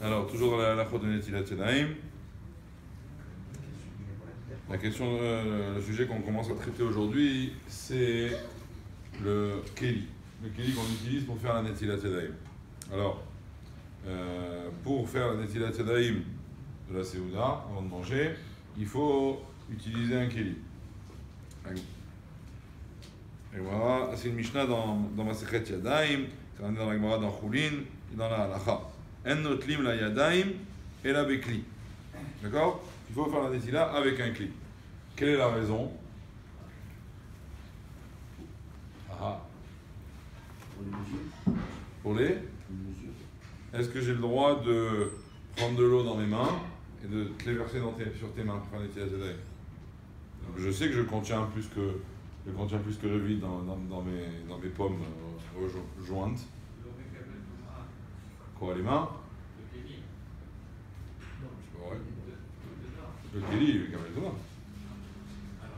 Alors, toujours dans la halakha de Netilat Yadayim. La question, le sujet qu'on commence à traiter aujourd'hui, c'est le keli. Le keli qu'on utilise pour faire la Netilat Yadayim. Alors, pour faire la Netilat Yadayim de la Seuda, avant de manger, il faut utiliser un keli. Et voilà, c'est une Mishnah dans Masechet Yadayim, c'est dans la Gemara dans Choulin et dans la halakha. En notlim la Yadayim et la bekli. D'accord? Il faut faire la Netila avec un kli. Quelle est la raison? Ah. Pour les mesures. Est-ce que j'ai le droit de prendre de l'eau dans mes mains et de te les verser sur tes mains pour faire la Netila Yadayim? Je sais que je contiens plus que le vide dans mes pommes jointes. Quoi, les mains? Le keli, il est Kabbalah Toma.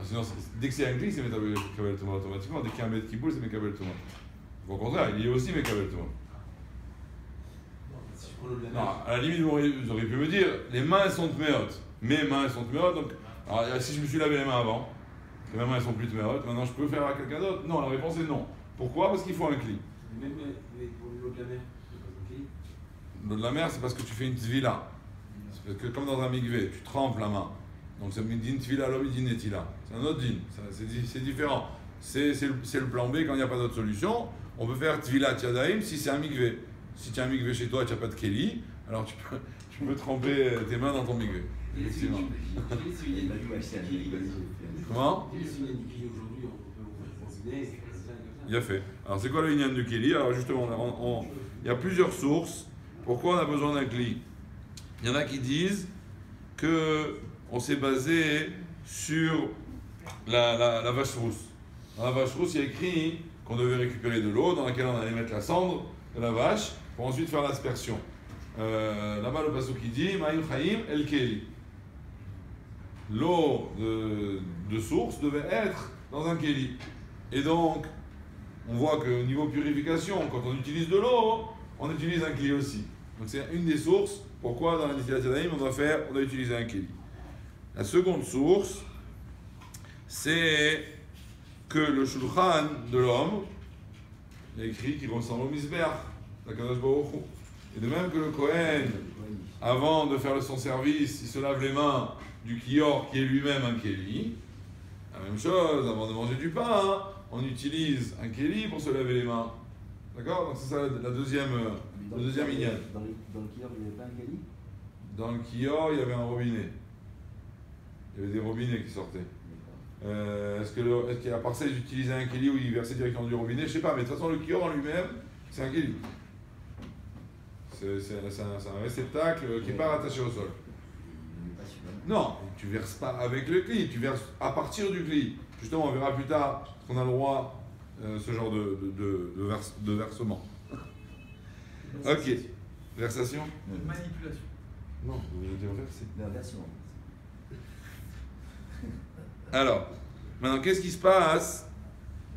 Sinon, dès que c'est un kli, c'est Kabbalah Toma automatiquement. Dès qu'il y a un mètre qui boule, c'est Kabbalah Toma. Au contraire, il est aussi Kabbalah Toma. Non, à la limite, vous auriez pu me dire, les mains elles sont tméotes. Mes mains elles sont tméotes, donc alors, si je me suis lavé les mains avant, mes mains elles sont plus tméotes, maintenant je peux faire à quelqu'un d'autre? Non, la réponse est non. Pourquoi? Parce qu'il faut un kli. Mais pour l'eau de la mer, c'est pas un kli. L'eau de la mer, c'est parce que tu fais une tvila. C'est parce que comme dans un mikvé, tu trempes la main. Donc c'est une tvila, l'obidin netila. C'est un autre din, c'est différent. C'est le plan B quand il n'y a pas d'autre solution. On peut faire tvila tiadaim si c'est un mikvé. Si tu as un mikvé chez toi et tu n'as pas de keli, alors tu peux tremper tes mains dans ton mikvé. Effectivement. Comment? Il a fait. Alors c'est quoi le inyan du keli? Alors justement, il y a plusieurs sources. Pourquoi on a besoin d'un kli? Il y en a qui disent qu'on s'est basé sur la vache rousse. Dans la vache rousse, il y a écrit qu'on devait récupérer de l'eau dans laquelle on allait mettre la cendre de la vache pour ensuite faire l'aspersion. Là-bas, le pasuk qui dit Ma'im Chaim El Keli. L'eau de source devait être dans un keli. Et donc, on voit qu'au niveau purification, quand on utilise de l'eau, on utilise un keli aussi. Donc, c'est une des sources. Pourquoi dans la Netilat Yadayim on doit utiliser un keli. La seconde source, c'est que le shulchan de l'homme, il y a écrit qu'il ressemble au misbeach, la Kadosh Baruch Hu. Et de même que le Kohen, avant de faire son service, il se lave les mains du kior qui est lui-même un keli. La même chose, avant de manger du pain, on utilise un keli pour se laver les mains. D'accord? Donc c'est ça le deuxième inyan. Dans le kior, il n'y avait pas un keli? Dans le kior, il y avait un robinet. Il y avait des robinets qui sortaient. Est-ce qu'à part ça, ils utilisaient un keli ou ils versaient directement du robinet? Je ne sais pas, mais de toute façon, le kior en lui-même, c'est un keli. C'est un réceptacle qui n'est pas rattaché au sol. Non, tu ne verses pas avec le kli, tu verses à partir du kli. Justement, on verra plus tard qu'on a le droit ce genre de versement. Ok. Versation? Manipulation. Non, vous voulez dire verser. L'inversion. Alors, maintenant, qu'est-ce qui se passe?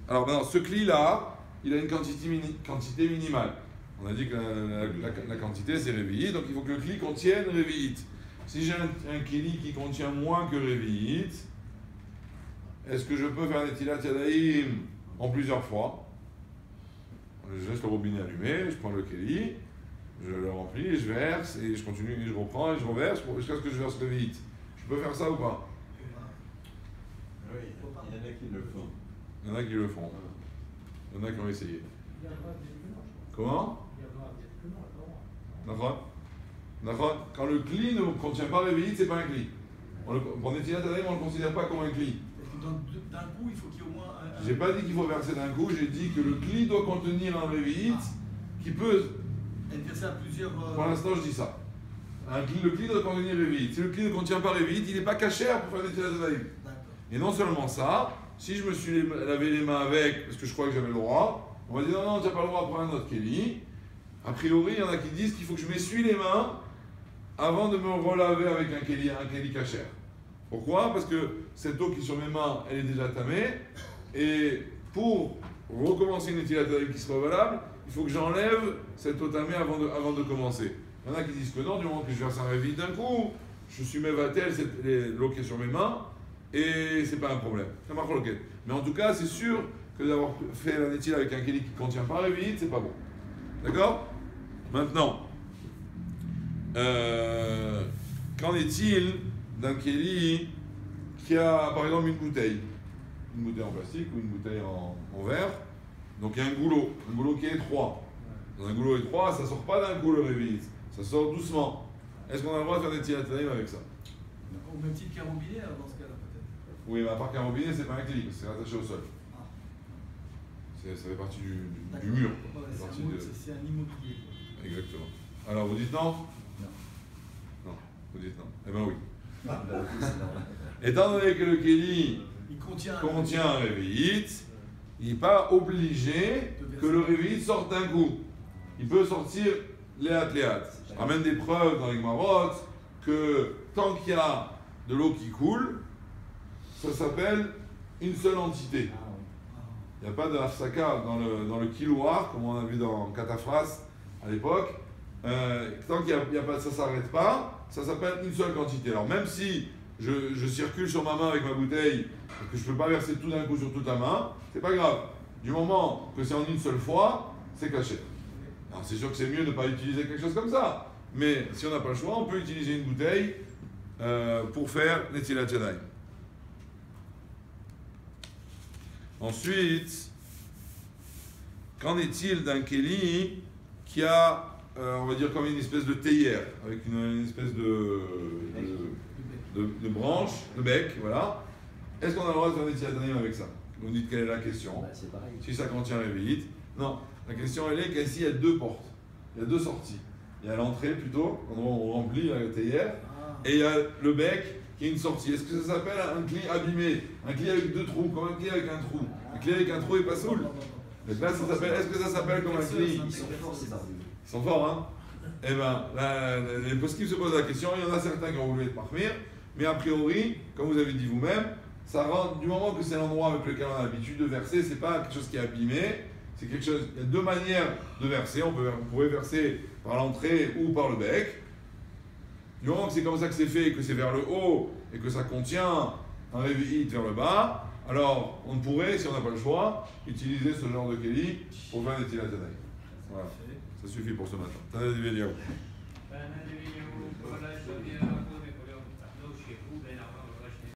Alors, maintenant, ce kli-là, il a une quantité minimale. On a dit que la quantité, c'est révi'it, donc il faut que le kli contienne révi'it. Si j'ai un kli qui contient moins que révi'it, est-ce que je peux faire Netilat Yadayim en plusieurs fois? Je laisse le robinet allumé, je prends le keli, je le remplis, je verse, et je continue, et je reprends, et je reverse, jusqu'à ce que je verse révi'it. Je peux faire ça ou pas? Oui, il y en a qui le font. Il y en a qui le font. Il y en a qui ont essayé. Comment? D'accord. Quand le kli ne contient pas révi'it, c'est pas un kli. Pour Netilat Yadayim, on ne le considère pas comme un kli. D'un coup, il faut qu'il y ait au moins un... J'ai pas dit qu'il faut verser d'un coup, j'ai dit que le kli doit contenir un révi'it qui peut... être versé à plusieurs... Pour l'instant, je dis ça. Le kli doit contenir révi'it. Si le kli ne contient pas révi'it, il n'est pas cachère pour faire Netilat Yadayim. Et non seulement ça, si je me suis lavé les mains avec, parce que je crois que j'avais le droit, on va dire non, tu n'as pas le droit de prendre un autre keli. A priori, il y en a qui disent qu'il faut que je m'essuie les mains avant de me relaver avec un keli cachère. Pourquoi? Parce que cette eau qui est sur mes mains, elle est déjà tamée. Et pour recommencer une Netilat Yadayim qui sera valable, il faut que j'enlève cette otamé avant de commencer. Il y en a qui disent que non, du moment que je verse un révit d'un coup, je suis mévatel, l'eau qui est sur mes mains, et c'est pas un problème. Ça marche ok. Mais en tout cas, c'est sûr que d'avoir fait la Netilat avec un Keli qui ne contient pas révit, c'est pas bon. D'accord? Maintenant, qu'en est-il d'un Keli qui a par exemple une bouteille en plastique ou une bouteille en verre? Donc il y a un goulot qui est étroit. Dans un goulot étroit, ça ne sort pas d'un coup le réveil, ça sort doucement. Est-ce qu'on a le droit de faire des Netilat Yadayim avec ça? Au même titre qu'un robinet, dans ce cas-là, peut-être. Oui, mais à part qu'un robinet, c'est pas un Keli, c'est attaché au sol. Ah. Ça fait partie du D'accord. mur. Ouais, Ça fait partie de- c'est un immobilier. Exactement. Alors vous dites non? Non. Non. Vous dites non. Eh bien oui. Ah, bah, oui, c'est normal. Étant donné que le Keli Il contient un réveillite, il n'est pas obligé que le réveillite sorte d'un coup. Il peut sortir léat. Je ramène des preuves dans les Gmarot que tant qu'il y a de l'eau qui coule, ça s'appelle une seule entité. Ah, oui. Il n'y a pas de hafsaka dans le kilouar, comme on a vu dans Kataphras à l'époque. Tant qu'il n'y a pas, ça ne s'arrête pas, ça s'appelle une seule quantité. Alors même si je circule sur ma main avec ma bouteille et que je ne peux pas verser tout d'un coup sur toute la main, c'est pas grave. Du moment que c'est en une seule fois, c'est caché. Alors c'est sûr que c'est mieux de ne pas utiliser quelque chose comme ça. Mais si on n'a pas le choix, on peut utiliser une bouteille pour faire Netilat Yadayim. Ensuite, qu'en est-il d'un Keli qui a, on va dire, comme une espèce de théière, avec une espèce de branche, de bec, voilà. Est-ce qu'on a le droit de faire Netilat Yadayim avec ça? Vous me dites quelle est la question. Bah, c'est pareil. Si ça contient réveillite. Non, la question elle est qu'ici il y a deux portes, il y a deux sorties. Il y a l'entrée plutôt, l'endroit où on remplit la théière, et il y a le bec qui est une sortie. Est-ce que ça s'appelle un cli abîmé? Un cli avec deux trous, comme un cli avec un trou. Un cli avec un trou et pas saoul. Donc là, ça s'appelle, est-ce que ça s'appelle comme un cli? Ils sont forts, ces barbus. Ils sont forts, hein? Eh bien, les poskim se posent la question, il y en a certains qui ont voulu être marmir, mais a priori, comme vous avez dit vous-même, ça rentre, du moment que c'est l'endroit avec lequel on a l'habitude de verser, c'est pas quelque chose qui est abîmé, c'est quelque chose, il y a deux manières de verser, on pourrait verser par l'entrée ou par le bec. Du moment que c'est comme ça que c'est fait et que c'est vers le haut et que ça contient un réveillite vers le bas, alors on pourrait, si on n'a pas le choix, utiliser ce genre de Keli pour faire des Netilat Yadayim. Voilà, ça suffit pour ce matin. Tanad Eliyahu.